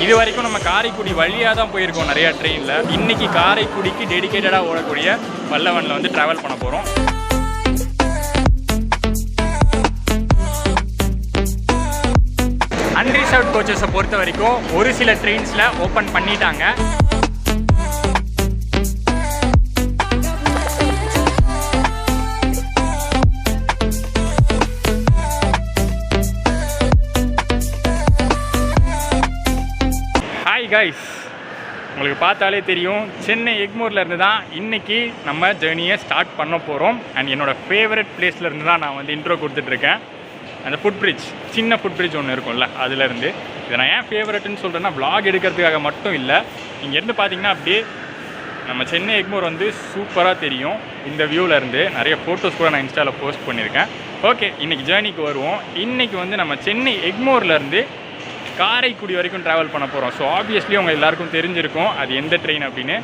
இது வரைக்கும் நம்ம காரைக்குடி வழியாக தான் போயிருக்கோம் நிறையா ட்ரெயினில். இன்றைக்கி காரைக்குடிக்கு டெடிக்கேட்டடாக ஓடக்கூடிய பல்லவனில் வந்து ட்ராவல் பண்ண போகிறோம். அன்ரிசர்வ்ட் கோச்சஸை பொறுத்த வரைக்கும் ஒரு சில ட்ரெயின்ஸில் ஓப்பன் பண்ணிட்டாங்க. கைஸ், உங்களுக்கு பார்த்தாலே தெரியும் சென்னை எக்மோர்லேருந்து தான் இன்றைக்கி நம்ம ஜேர்னியை ஸ்டார்ட் பண்ண போகிறோம். அண்ட் என்னோடய ஃபேவரட் பிளேஸ்லேருந்து தான் நான் வந்து இன்ட்ரோ கொடுத்துட்ருக்கேன். அந்த ஃபுட் பிரிட்ஜ், சின்ன ஃபுட் பிரிட்ஜ் ஒன்று இருக்கும்ல, அதுலேருந்து. இதை நான் ஏன் ஃபேவரட்னு சொல்கிறேன்னா vlog எடுக்கிறதுக்காக மட்டும் இல்லை, இங்கேருந்து பார்த்தீங்கன்னா அப்படியே நம்ம சென்னை எக்மோர் வந்து சூப்பராக தெரியும். இந்த வியூவிலேருந்து நிறைய ஃபோட்டோஸ் கூட நான் இன்ஸ்டாவில் போஸ்ட் பண்ணியிருக்கேன். ஓகே, இன்றைக்கி ஜேர்னிக்கு வருவோம். இன்றைக்கி வந்து நம்ம சென்னை எக்மோர்லேருந்து காரைக்குடி வரைக்கும் ட்ராவல் பண்ண போகிறோம். ஸோ ஆப்வியஸ்லி உங்கள் எல்லாருக்கும் தெரிஞ்சிருக்கும் அது எந்த ட்ரெயின் அப்படின்னு,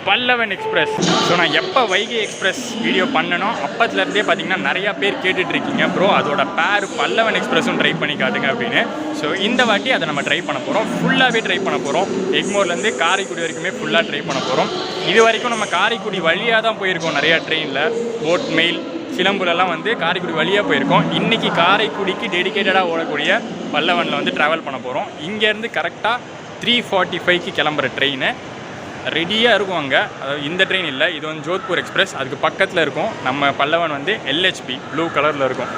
பல்லவன் எக்ஸ்பிரஸ். ஸோ நான் எப்போ வைகை எக்ஸ்பிரஸ் வீடியோ பண்ணணும் அப்பத்துலேருந்தே பார்த்தீங்கன்னா நிறையா பேர் கேட்டுட்ருக்கீங்க, ப்ரோ அதோட பேர் பல்லவன் எக்ஸ்பிரஸும் ட்ரை பண்ணி காட்டுங்க அப்படின்னு. ஸோ இந்த வாட்டி அதை நம்ம ட்ரை பண்ண போகிறோம், ஃபுல்லாகவே ட்ரை பண்ண போகிறோம். எக்மோர்லேருந்து காரைக்குடி வரைக்குமே ஃபுல்லாக ட்ரை பண்ண போகிறோம். இது வரைக்கும் நம்ம காரைக்குடி வழியாக தான் போயிருக்கோம் நிறையா ட்ரெயினில். போட் மெயில், சிலம்புலெல்லாம் வந்து காரைக்குடி வழியாக போயிருக்கோம். இன்றைக்கி காரைக்குடிக்கு டெடிக்கேட்டடாக ஓடக்கூடிய பல்லவனில் வந்து ட்ராவல் பண்ண போகிறோம். இங்கேருந்து கரெக்டாக 3:45க்கு கிளம்புற ட்ரெயின் ரெடியாக இருக்கும் அங்கே. அதாவது இந்த ட்ரெயின் இல்லை, இது வந்து ஜோத்பூர் எக்ஸ்பிரஸ். அதுக்கு பக்கத்தில் இருக்கும் நம்ம பல்லவன் வந்து LHP ப்ளூ கலரில் இருக்கும்.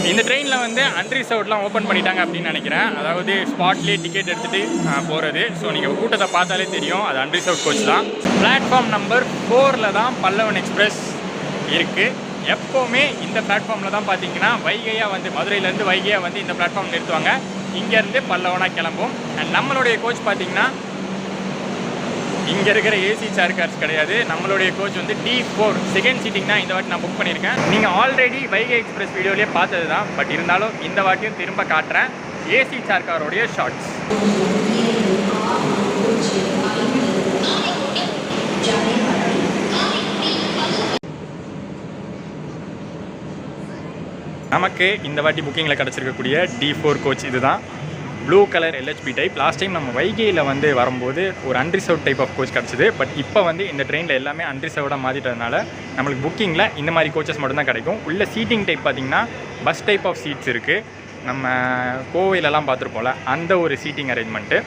இந்த ட்ரெயினில் வந்து அன்ரிசர்வ்ட்லாம் ஓப்பன் பண்ணிட்டாங்க அப்படின்னு நினைக்கிறேன். அதாவது ஸ்பாட்லேயே டிக்கெட் எடுத்துகிட்டு போகிறது. ஸோ நீங்கள் கூட்டத்தை பார்த்தாலே தெரியும் அது அன்ரிசர்வ்ட் கோச் தான். பிளாட்ஃபார்ம் நம்பர் 4 தான் பல்லவன் எக்ஸ்பிரஸ் இருக்குது. எப்போவுமே இந்த பிளாட்ஃபார்மில் தான் பார்த்தீங்கன்னா வைகையாக வந்து மதுரையிலேருந்து வைகையாக வந்து இந்த பிளாட்ஃபார்ம் நிறுத்துவாங்க. இங்கேருந்து பல்லவனாக கிளம்பும். அண்ட் நம்மளுடைய கோச் பார்த்தீங்கன்னா இங்கே இருக்கிற ஏசி சேர் கார்ஸ் கிடையாது. நம்மளுடைய கோச் வந்து D4 செகண்ட் சீட்டிங் தான் இந்த வாட்டி நான் புக் பண்ணியிருக்கேன். நீங்கள் ஆல்ரெடி வைகை எக்ஸ்பிரஸ் வீடியோலேயே பார்த்தது தான், பட் இருந்தாலும் இந்த வாட்டியும் திரும்ப காட்டுறேன் ஏசி சேர் காரோடைய ஷார்ட்ஸ். நமக்கு இந்த வாட்டி புக்கிங்கில் கிடச்சிருக்கக்கூடிய D4 கோச் இது தான். Blue colour LHP type. Last time நம்ம வைகையில் வந்து வரும்போது ஒரு அன்ரிசர்வ் டைப் ஆஃப் கோச் கிடச்சிது. பட் இப்போ வந்து இந்த ட்ரெயினில் எல்லாமே அன்ரிசர்வ்டாக மாற்றிட்டதுனால நம்மளுக்கு புக்கிங்கில் இந்த மாதிரி கோச்சஸ் மட்டும்தான் கிடைக்கும். உள்ள சீட்டிங் டைப் பார்த்திங்கன்னா பஸ் டைப் ஆஃப் சீட்ஸ் இருக்குது. நம்ம கோவையிலலாம் பார்த்துருப்போம்ல அந்த ஒரு சீட்டிங் அரேஞ்ச்மெண்ட்டு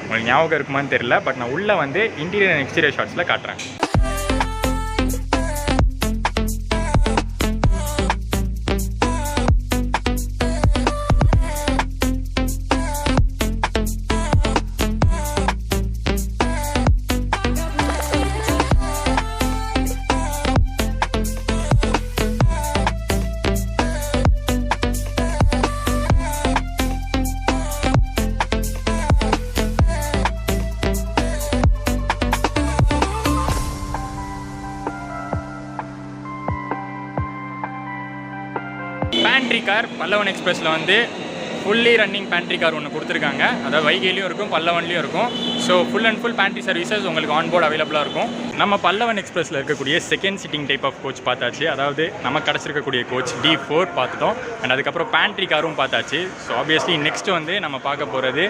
உங்களுக்கு ஞாபகம் இருக்குமான்னு தெரியல. பட் நான் உள்ளே வந்து இன்டீரியர் அண்ட் எக்ஸ்டீரியர் ஷாட்ஸில் காட்டுறேன். பேண்ட்ரி கார் பல்லவன் எக்ஸ்பிரஸில் வந்து ஃபுல்லி ரன்னிங் பேண்ட்ரி கார் ஒன்று கொடுத்துருக்காங்க. அதாவது வைகையிலையும் இருக்கும், பல்லவன்லேயும் இருக்கும். So full and full pantry services உங்களுக்கு ஆன்போர்ட் அவைலபிளாக இருக்கும். நம்ம பல்லவன் எக்ஸ்பிரஸில் இருக்கக்கூடிய second sitting type of coach பார்த்தாச்சு. அதாவது நம்ம கிடச்சிருக்கக்கூடிய கோச் D4 பார்த்துட்டோம். அண்ட் அதுக்கப்புறம் பேண்ட்ரி காரும் பார்த்தாச்சு. ஸோ ஆப்வியஸ்லி நெக்ஸ்ட்டு வந்து நம்ம பார்க்க போகிறது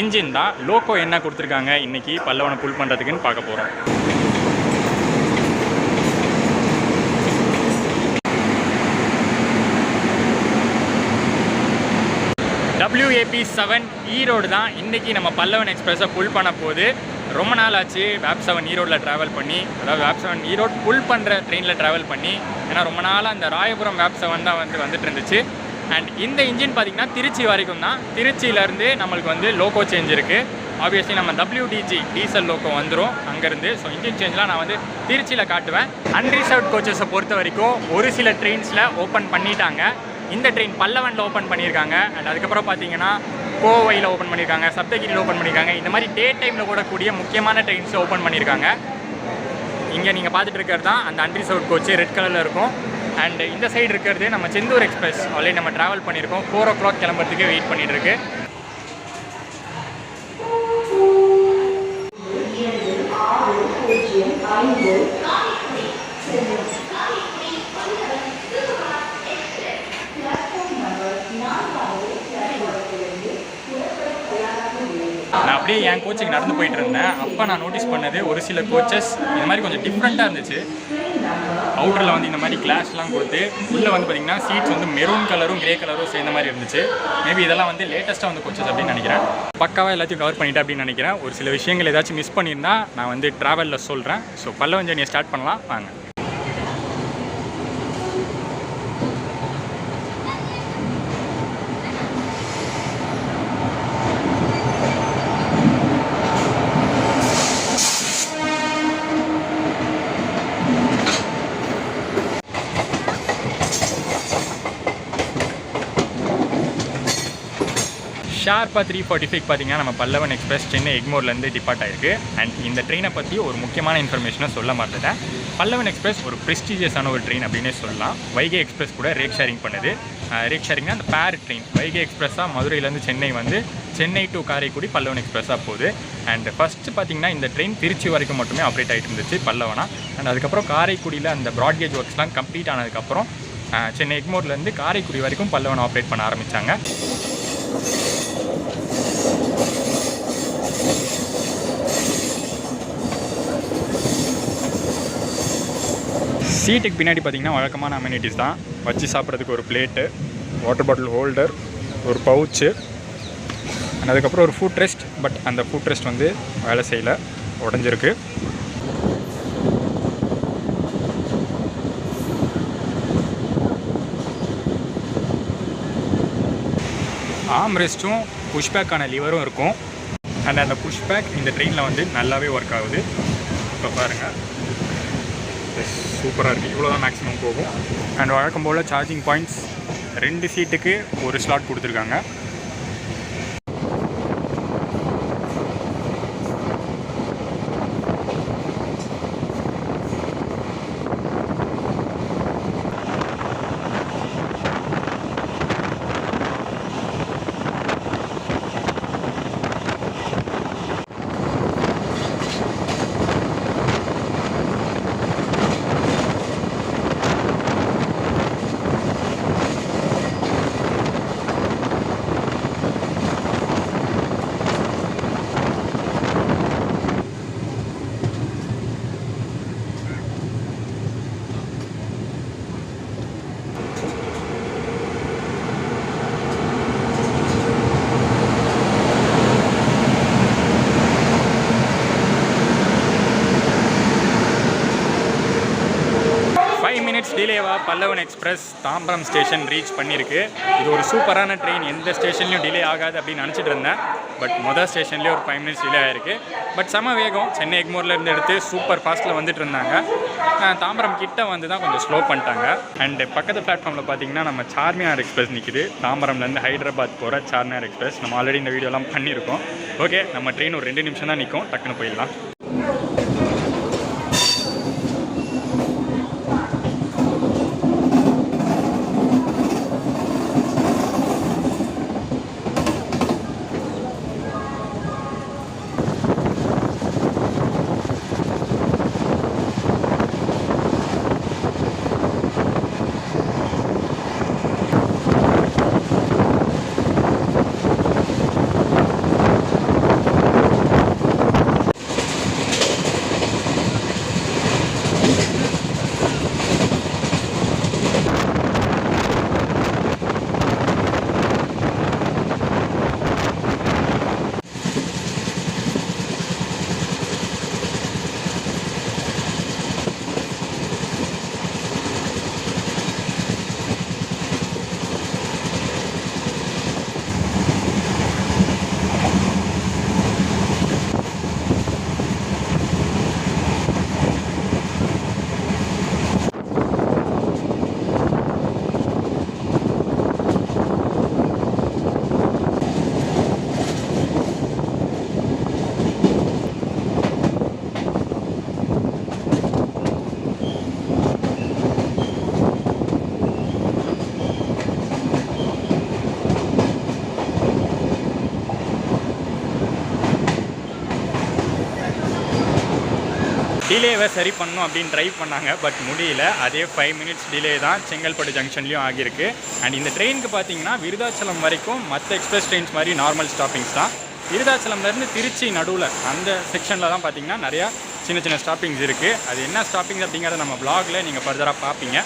இன்ஜின் தான். லோக்கோ என்ன கொடுத்துருக்காங்க இன்றைக்கி பல்லவனை புல் பண்ணுறதுக்குன்னு பார்க்க போகிறோம். WAP7 ஈரோடு தான் இன்றைக்கி நம்ம பல்லவன் எக்ஸ்பிரஸை புல் பண்ண போது. ரொம்ப நாள் ஆச்சு WAP7 ஈரோடில் ட்ராவல் பண்ணி, அதாவது WAP7 ஈரோடு புல் பண்ணுற ட்ரெயினில் ட்ராவல் பண்ணி. ஏன்னா ரொம்ப நாளாக அந்த ராயபுரம் WAP7 தான் வந்துட்டு இருந்துச்சு. அண்ட் இந்த இன்ஜின் பார்த்திங்கன்னா திருச்சி வரைக்கும் தான். திருச்சியிலேருந்து நம்மளுக்கு வந்து லோக்கோ சேஞ்ச் இருக்குது. ஆப்வியஸ்லி நம்ம WDG டீசல் லோக்கோ வந்துடும் அங்கேருந்து. ஸோ இன்ஜின் சேஞ்செலாம் நான் வந்து திருச்சியில் காட்டுவேன். அன்ரிசர்வ்ட் கோச்சஸை பொறுத்த வரைக்கும் ஒரு சில ட்ரெயின்ஸில் ஓப்பன் பண்ணிட்டாங்க. இந்த ட்ரெயின் பல்லவனில் ஓப்பன் பண்ணியிருக்காங்க. அண்ட் அதுக்கப்புறம் பார்த்தீங்கன்னா கோவையில் ஓப்பன் பண்ணியிருக்காங்க, சப்தகிரியில் ஓப்பன் பண்ணியிருக்காங்க. இந்த மாதிரி டே டைமில் கூடக்கூடிய முக்கியமான ட்ரெயின்ஸை ஓப்பன் பண்ணியிருக்காங்க. இங்கே நீங்கள் பார்த்துட்டு இருக்கிறது தான் அந்த அன்ரிசர்வ்ட் கோச்சு, ரெட் கலரில் இருக்கும். அண்ட் இந்த சைடு இருக்கிறது நம்ம செந்தூர் எக்ஸ்பிரஸ். ஆல்ரெடி நம்ம ட்ராவல் பண்ணியிருக்கோம். 4 o'clock கிளம்புறதுக்கு வெயிட் பண்ணிட்டு இருக்கு. நான் அப்படியே என் கோச்சுக்கு நடந்து போயிட்டு இருந்தேன். அப்போ நான் நோட்டீஸ் பண்ணது ஒரு சில கோச்சஸ் இந்த மாதிரி கொஞ்சம் டிஃப்ரெண்ட்டாக இருந்துச்சு. அவுட்டரில் வந்து இந்த மாதிரி கிளாஸ்லாம் கொடுத்து உள்ளே வந்து பார்த்திங்கன்னா சீட்ஸ் வந்து மெரூன் கலரும் கிரே கலரும் சேர்ந்த மாதிரி இருந்துச்சு. மேபி இதெல்லாம் வந்து லேட்டஸ்ட்டாக வந்து கோச்சஸ் அப்படின்னு நினைக்கிறேன். பக்காவாக எல்லாத்தையும் கவர் பண்ணிட்டேன் அப்படின்னு நினைக்கிறேன். ஒரு சில விஷயங்கள் ஏதாச்சும் மிஸ் பண்ணியிருந்தா நான் வந்து ட்ராவலில் சொல்கிறேன். ஸோ பல்லவன் ஜர்னியை ஸ்டார்ட் பண்ணலாம் வாங்க. ஷார்ப்பாக 3:45 பார்த்தீங்கன்னா நம்ம பல்லவன் எக்ஸ்பிரஸ் சென்னை எக்மோர்லேருந்து டிபார்ட் ஆகிருக்கு. அண்ட் இந்த ட்ரெயினை பற்றி ஒரு முக்கியமான இன்ஃபர்மேஷனை சொல்ல மறந்துட்டேன். பல்லவன் எக்ஸ்பிரஸ் ஒரு ப்ரெஸ்டீஜியஸான ஒரு ட்ரெயின் அப்படின்னே சொல்லலாம். வைகை எக்ஸ்பிரஸ் கூட ரேக் ஷேரிங் பண்ணுது. ரேக் ஷேரிங்னா அந்த பேர் ட்ரெயின் வைகை எக்ஸ்பிரஸாக மதுரையிலேருந்து சென்னை வந்து சென்னை டு காரைக்குடி பல்லவன் எக்ஸ்பிரஸாக போகுது. அண்ட் ஃபஸ்ட்டு பார்த்திங்கன்னா இந்த ட்ரெயின் திருச்சி வரைக்கும் மட்டுமே ஆப்ரேட் ஆகிட்டு இருந்துச்சு பல்லவனா. அண்ட் அதுக்கப்புறம் காரைக்குடியில் அந்த ப்ராட்கேஜ் ஒர்க்ஸ்லாம் கம்ப்ளீட் ஆனதுக்கப்புறம் சென்னை எக்மோர்லேருந்து காரைக்குடி வரைக்கும் பல்லவன் ஆப்ரேட் பண்ண ஆரம்பித்தாங்க. சீட்டுக்கு பின்னாடி பார்த்திங்கன்னா வழக்கமான அம்யூனிட்டிஸ் தான். வச்சு சாப்பிட்றதுக்கு ஒரு பிளேட்டு, வாட்டர் பாட்டில் ஹோல்டர், ஒரு பவுச்சு, அதுக்கப்புறம் ஒரு ஃபுட் ரெஸ்ட். பட் அந்த ஃபுட் ரெஸ்ட் வந்து வேலை செய்யலை, உடஞ்சிருக்கு. ஆர்ம் ரெஸ்ட்டும் புஷ்பேக்கான லிவரும் இருக்கும். அண்ட் அந்த புஷ்பேக் இந்த ட்ரெயினில் வந்து நல்லாவே ஒர்க் ஆகுது. இப்போ பாருங்கள், சூப்பராக இருக்குது. இவ்வளோ தான் மேக்ஸிமம் போகும். அண்ட் வழக்கம் போல் சார்ஜிங் பாயிண்ட்ஸ் 2 சீட்டுக்கு ஒரு ஸ்லாட் கொடுத்துருக்காங்க. டிலேவா Pallavan express Tambaram station reach பண்ணியிருக்கு. இது ஒரு சூப்பரான ட்ரெயின், எந்த ஸ்டேஷன்லையும் டிலே ஆகாது அப்படின்னு நினச்சிட்டு இருந்தேன். பட் மொதல் ஸ்டேஷன்லேயே ஒரு 5 minutes டிலே ஆகிருக்கு. பட் செம வேகம். சென்னை எக்மோர்லேருந்து எடுத்து சூப்பர் ஃபாஸ்ட்டில் வந்துட்டு இருந்தாங்க. தாம்பரம் கிட்ட வந்து தான் கொஞ்சம் ஸ்லோ பண்ணிட்டாங்க. அண்டு பக்கத்து பிளாட்ஃபார்மில் பார்த்தீங்கன்னா நம்ம சார்மினார் எக்ஸ்பிரஸ் நிற்குது. தாம்பரம்லேருந்து ஹைதராபாத் போகிற சார்மினார் எக்ஸ்பிரஸ். நம்ம ஆல்ரெடி இந்த வீடியோலாம் பண்ணியிருக்கோம். ஓகே, நம்ம ட்ரெயின் ஒரு 2 நிமிஷம் தான் நிற்கும், டக்குன்னு போயிடலாம். டிலேவை சரி பண்ணணும் அப்படின்னு ட்ரை பண்ணாங்க, பட் முடியல. அதே 5 மினிட்ஸ் டிலே தான் செங்கல்பட்டு ஜங்ஷன்லேயும் ஆகியிருக்கு. அண்ட் இந்த ட்ரெயினுக்கு பார்த்தீங்கன்னா விருதாச்சலம் வரைக்கும் மற்ற எக்ஸ்பிரஸ் ட்ரெயின்ஸ் மாதிரி நார்மல் ஸ்டாப்பிங்ஸ் தான். விருதாச்சலம்லேருந்து திருச்சி நடுவில் அந்த செக்ஷனில் தான் பார்த்தீங்கன்னா நிறையா சின்ன சின்ன ஸ்டாப்பிங்ஸ் இருக்குது. அது என்ன ஸ்டாப்பிங்ஸ் அப்படிங்கிறத நம்ம வ்ளாகில் நீங்கள் ஃபர்தராக பார்ப்பீங்க.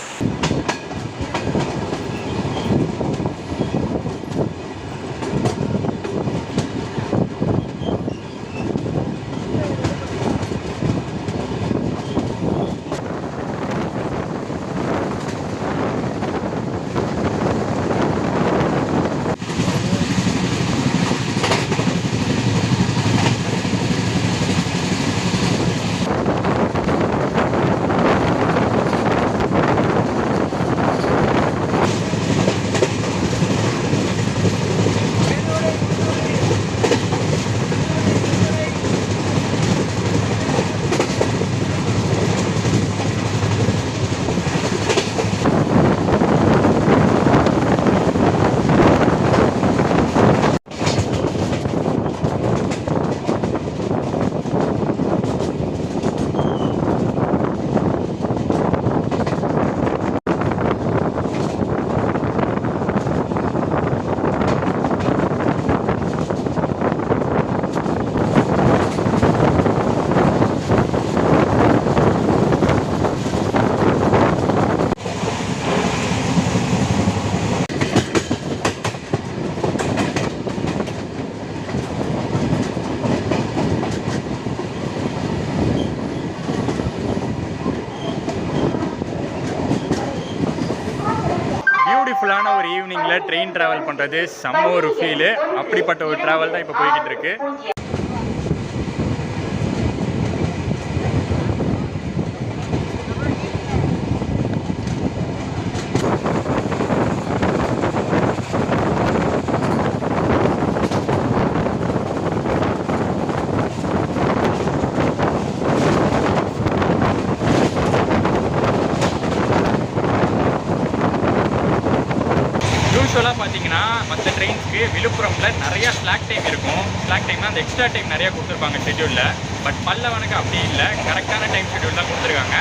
பியூட்டிஃபுல்லான ஒரு ஈவினிங்கில் ட்ரெயின் ட்ராவல் பண்ணுறது செம்ம ஒரு ஃபீலு. அப்படிப்பட்ட ஒரு ட்ராவல் தான் இப்போ போய்கிட்டு இருக்கு. யூஸ்வலாக பார்த்தீங்கன்னா மற்ற ட்ரெயின்ஸ்க்கு விழுப்புரமில் நிறையா ஸ்லாக் டைம் இருக்கும். ஸ்லாக் டைம்னா அந்த எக்ஸ்ட்ரா டைம் நிறையா கொடுத்துருப்பாங்க ஷெட்யூலில். பட் பல்லவனுக்கு அப்படி இல்லை, கரெக்டான டைம் ஷெட்யூல் தான் கொடுத்துருக்காங்க.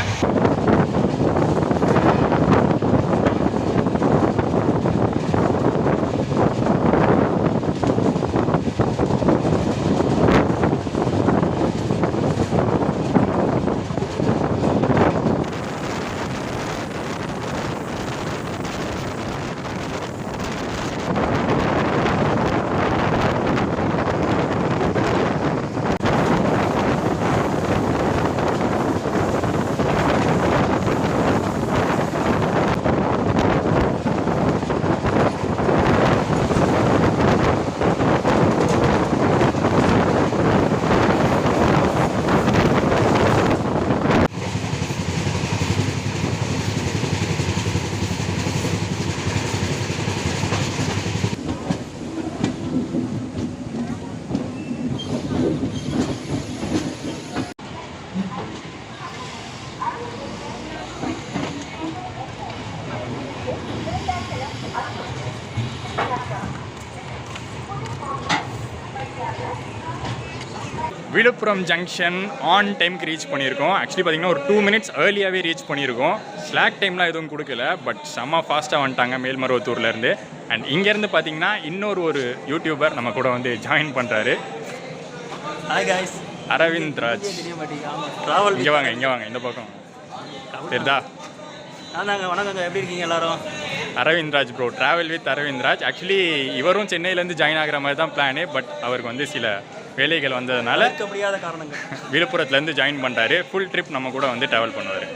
விழுப்புரம் ஜங்ஷன் ஆன் டைமுக்கு ரீச் பண்ணியிருக்கோம். ஆக்சுவலி பார்த்தீங்கன்னா ஒரு 2 மினிட்ஸ் ஏர்லியாகவே ரீச் பண்ணியிருக்கோம். ஸ்லாக் டைம்லாம் எதுவும் கொடுக்கல, பட் செம்ம ஃபாஸ்ட்டாக வந்துட்டாங்க மேல்மருவத்தூர்லேருந்து. அண்ட் இங்கேருந்து பார்த்தீங்கன்னா ஒரு யூடியூபர் நம்ம கூட வந்து ஜாயின் பண்ணுறாரு. Hi guys, Aravind Raj. இங்கே வாங்க இந்த பக்கம் தெரியுதா? வணக்கங்க, எப்படி இருக்கீங்க எல்லாரும்? Aravind Raj bro, travel with Aravind Raj. Actually இவரும் சென்னையிலேருந்து ஜாயின் ஆகிற மாதிரி தான் பிளானு, பட் அவருக்கு வந்து சில வேலைகள் வந்ததுனால முடியாத காரணங்கள் விழுப்புரத்துலேருந்து ஜாயின் பண்ணுறாரு. ஃபுல் ட்ரிப் நம்ம கூட வந்து ட்ராவல் பண்ணுவார்.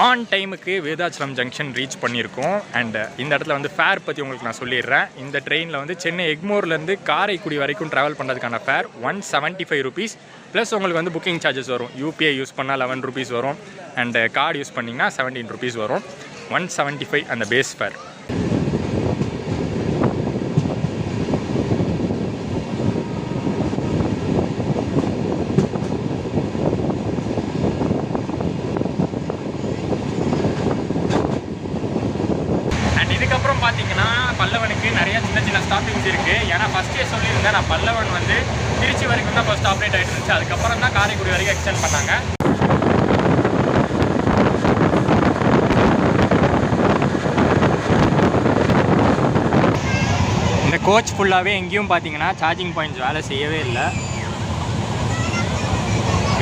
ஆன் டைமுக்கு வேதாச்சலம் ஜங்ஷன் ரீச் பண்ணியிருக்கோம். அண்ட் இந்த இடத்துல வந்து ஃபேர் பற்றி உங்களுக்கு நான் சொல்லிடுறேன். இந்த ட்ரெயினில் வந்து சென்னை எக்மோர்லேருந்து காரைக்குடி வரைக்கும் ட்ராவல் பண்ணுறதுக்கான ஃபேர் 175 rupees. ப்ளஸ் உங்களுக்கு வந்து புக்கிங் சார்ஜஸ் வரும். யூபிஐ யூஸ் பண்ணால் 11 rupees வரும். அண்ட் கார்டு யூஸ் பண்ணிங்கன்னா 17 rupees வரும். 175 அந்த பேஸ் ஃபேர். இதுக்கப்புறம் பார்த்தீங்கன்னா பல்லவனுக்கு நிறைய சின்ன சின்ன ஸ்டாப்பிங்ஸ் இருக்குது. ஏன்னா ஃபஸ்ட்டே சொல்லியிருந்தேன் நான் பல்லவன் வந்து திருச்சி வரைக்கும் தான் ஃபஸ்ட் ஆப்ரேட் ஆகிட்டு இருந்துச்சு. அதுக்கப்புறம் தான் காரைக்குடி வரைக்கும் எக்ஸ்டெண்ட் பண்ணாங்க. இந்த கோச் ஃபுல்லாகவே எங்கேயும் பார்த்தீங்கன்னா சார்ஜிங் பாயிண்ட்ஸ் வேலை செய்யவே இல்லை.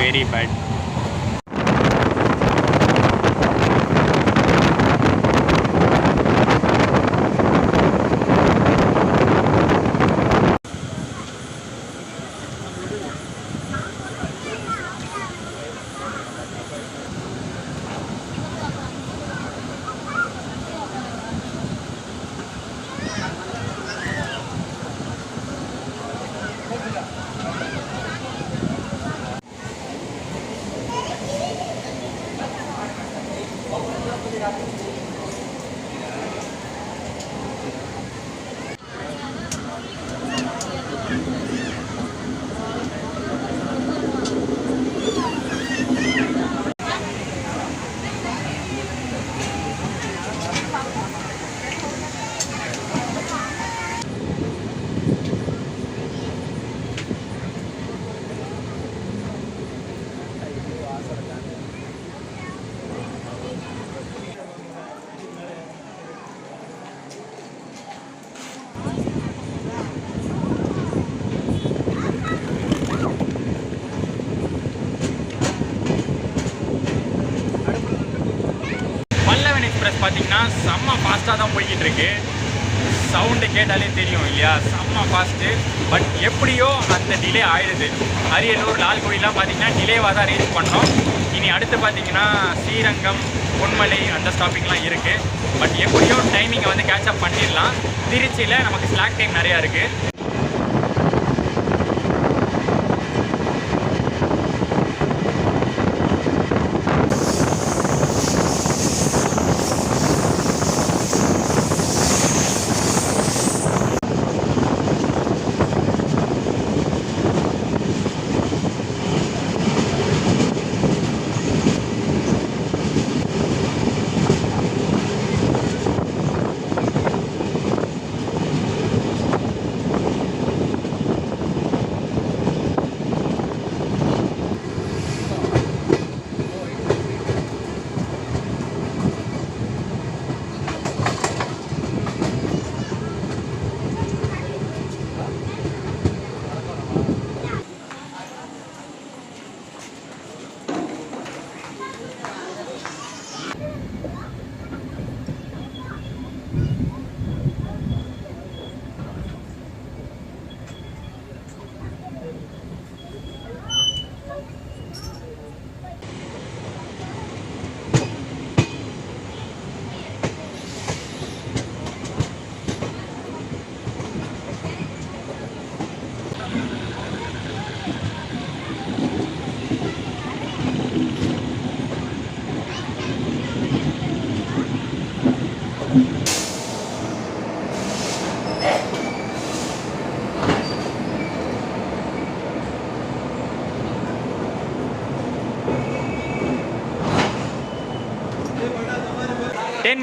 Very bad. பார்த்தீங்கன்னா செம்ம ஃபாஸ்ட்டாக தான் போய்கிட்டு இருக்கு. சவுண்டு கேட்டாலே தெரியும் இல்லையா, செம்ம ஃபாஸ்ட்டு. பட் எப்படியோ அந்த டிலே ஆயிடுது. அரியலூர் லால்குடிலாம் பார்த்தீங்கன்னா டிலேவாக தான் ரீச் பண்ணோம். இனி அடுத்து பார்த்தீங்கன்னா ஸ்ரீரங்கம் பொன்மலை அந்த ஸ்டாப்பிங்லாம் இருக்குது. பட் எப்படியோ டைமிங்கை வந்து கேட்சப் பண்ணிடலாம். திருச்சியில் நமக்கு ஸ்லாக் டைம் நிறையா இருக்குது.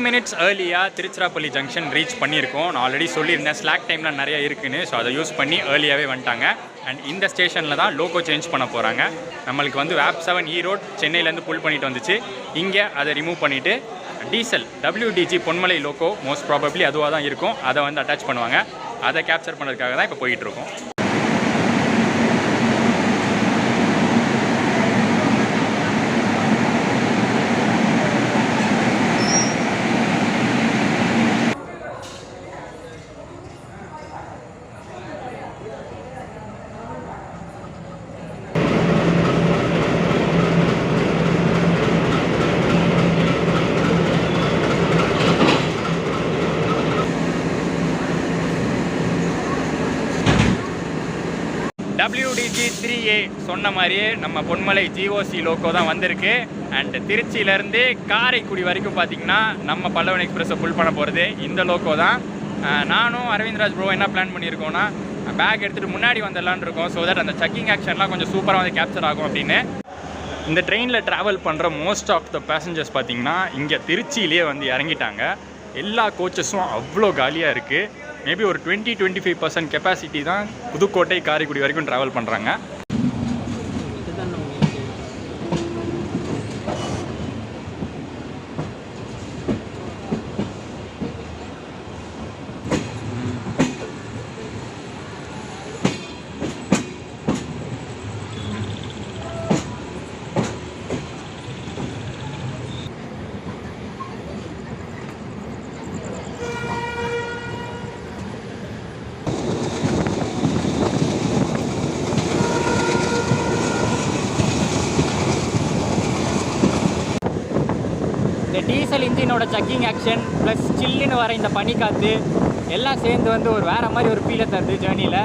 மினிட்ஸ் ஏர்லியாக திருச்சிராப்பள்ளி ஜங்ஷன் ரீச் பண்ணியிருக்கோம். நான் ஆல்ரெடி சொல்லியிருந்தேன் ஸ்லாக் டைம்லாம் நிறையா இருக்குன்னு. ஸோ அதை யூஸ் பண்ணி ஏர்லியாகவே வந்துட்டாங்க. அண்ட் இந்த ஸ்டேஷனில் தான் லோகோ சேஞ்ச் பண்ண போகிறாங்க. நம்மளுக்கு வந்து வேப் 7 ஈரோடு சென்னையிலேருந்து புல் பண்ணிட்டு வந்துச்சு. இங்கே அதை ரிமூவ் பண்ணிவிட்டு diesel WDG Ponmalai loco most probably அதுவாக தான் இருக்கும். அதை வந்து அட்டாச் பண்ணுவாங்க. அதை கேப்சர் பண்ணுறதுக்காக தான் இப்போ போயிட்டுருக்கோம். இன்னைக்கு 3A சொன்ன மாதிரியே நம்ம பொன்மலை ஜிஓசி லோக்கோ தான் வந்திருக்கு. அண்ட் திருச்சியிலேருந்து காரைக்குடி வரைக்கும் பார்த்தீங்கன்னா நம்ம பல்லவன் எக்ஸ்பிரஸை ஃபுல் பண்ண போகிறது இந்த லோக்கோ தான். நானும் அரவிந்த்ராஜ் ப்ரோ என்ன பிளான் பண்ணியிருக்கோன்னா பேக் எடுத்துகிட்டு முன்னாடி வந்துடலான்னு இருக்கோம். ஸோ தட் அந்த செக்கிங் ஆக்ஷன்லாம் கொஞ்சம் சூப்பராக வந்து கேப்சர் ஆகும் அப்படின்னு. இந்த ட்ரெயினில் ட்ராவல் பண்ணுற மோஸ்ட் ஆஃப் த பேசஞ்சர்ஸ் பார்த்திங்கன்னா இங்கே திருச்சியிலே வந்து இறங்கிட்டாங்க. எல்லா கோச்சஸும் அவ்வளோ காலியாக இருக்குது. மேபி ஒரு 20-25% கெப்பாசிட்டி தான் புதுக்கோட்டை காரைக்குடி வரைக்கும் ட்ராவல் பண்ணுறாங்க. இந்த டீசல் இன்ஜினோட செக்கிங் ஆக்ஷன் ப்ளஸ் சில்லுன்னு வர இந்த பனிக்காற்று எல்லாம் சேர்ந்து வந்து ஒரு வேறு மாதிரி ஒரு ஃபீலை தருது ஜேர்னியில்.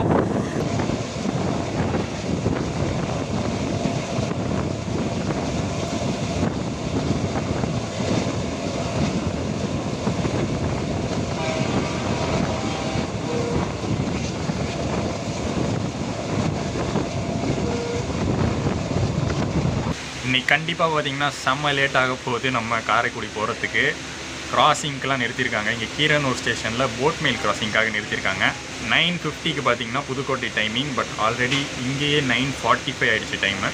இன்னைக்கு கண்டிப்பாக பார்த்தீங்கன்னா செம்ம லேட் ஆக போகுது. நம்ம காரைக்குடி போகிறதுக்கு கிராசிங்க்கெலாம் நிறுத்தியிருக்காங்க. இங்கே கீரனூர் ஸ்டேஷனில் போட் மெயில் கிராசிங்காக நிறுத்தியிருக்காங்க. 9:50க்கு பார்த்தீங்கன்னா புதுக்கோட்டை டைமிங். பட் ஆல்ரெடி இங்கேயே 9:45 ஆகிடுச்சு டைமு.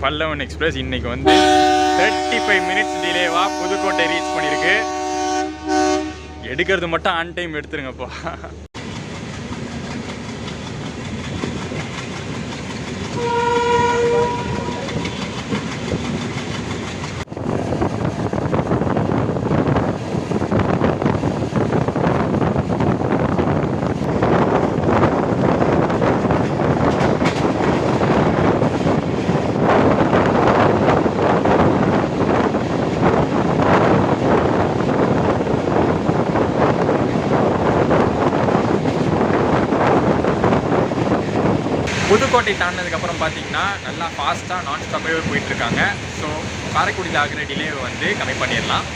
பல்லவன் எக்ஸ்பிரஸ் இன்னைக்கு வந்து 35 மினிட்ஸ் டிலேவாக புதுக்கோட்டை ரீச் பண்ணியிருக்கு. எடுக்கிறது மட்டும் ஆன் டைம் எடுத்துருங்கப்பா. புதுக்கோட்டை தாண்டினதுக்கப்புறம் பார்த்தீங்கன்னா நல்லா ஃபாஸ்ட்டாக நான் ஸ்டாப்பாகவே போயிட்டுருக்காங்க. ஸோ காரைக்குடியில் ஆகிற டிலேவை வந்து கம்மி பண்ணிடலாம்.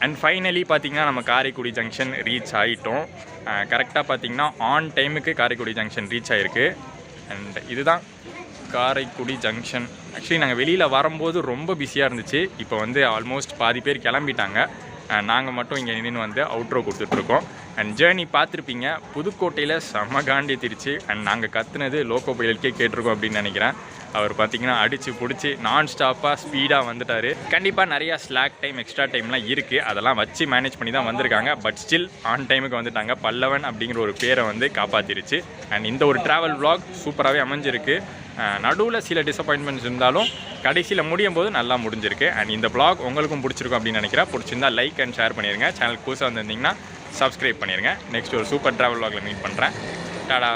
அண்ட் ஃபைனலி பார்த்திங்கன்னா நம்ம காரைக்குடி ஜங்ஷன் ரீச் ஆகிட்டோம். கரெக்டாக பார்த்திங்கன்னா ஆன் டைமுக்கு காரைக்குடி ஜங்ஷன் ரீச் ஆகிருக்கு. அண்ட் இதுதான் காரைக்குடி ஜங்ஷன். ஆக்சுவலி நாங்கள் வெளியில் வரும்போது ரொம்ப பிஸியாக இருந்துச்சு. இப்போ வந்து ஆல்மோஸ்ட் பாதி பேர் கிளம்பிட்டாங்க. நாங்கள் மட்டும் இங்கே நின்று வந்து அவுட்ரோ கொடுத்துட்ருக்கோம். அண்ட் ஜேர்னி பார்த்துருப்பீங்க, புதுக்கோட்டையில் செம்ம காண்டி திருச்சு. அண்ட் நாங்கள் கற்றுனது லோக்கோ பைலட்கே கேட்டிருக்கோம் அப்படின்னு நினைக்கிறேன். அவர் பார்த்திங்கன்னா அடித்து பிடிச்சி நான் ஸ்டாப்பாக ஸ்பீடாக வந்துட்டார். கண்டிப்பாக நிறையா ஸ்லாக் டைம் எக்ஸ்ட்ரா டைம்லாம் இருக்குது, அதெல்லாம் வச்சு மேனேஜ் பண்ணி தான் வந்திருக்காங்க. பட் ஸ்டில் ஆன் டைமுக்கு வந்துட்டாங்க. பல்லவன் அப்படிங்கிற ஒரு பேரை வந்து காப்பாற்றிருச்சு. அண்ட் இந்த ஒரு ட்ராவல் vlog சூப்பராகவே அமைஞ்சிருக்கு. நடுவில் சில டிசப்பாயின்மெண்ட்ஸ் இருந்தாலும் கடைசியில் முடியும் போது நல்லா முடிஞ்சிருக்கு. அண்ட் இந்த vlog உங்களுக்கும் பிடிச்சிருக்கும் அப்படின்னு நினைக்கிறேன். பிடிச்சிருந்தா லைக் அண்ட் ஷேர் பண்ணிடுங்க. சேனலுக்கு புதுசாக வந்திருந்தீங்கன்னா சப்ஸ்கிரைப் பண்ணிடுங்க. நெக்ஸ்ட் ஒரு சூப்பர் ட்ராவல் vlogல மீட் பண்ணுறேன். டாடா.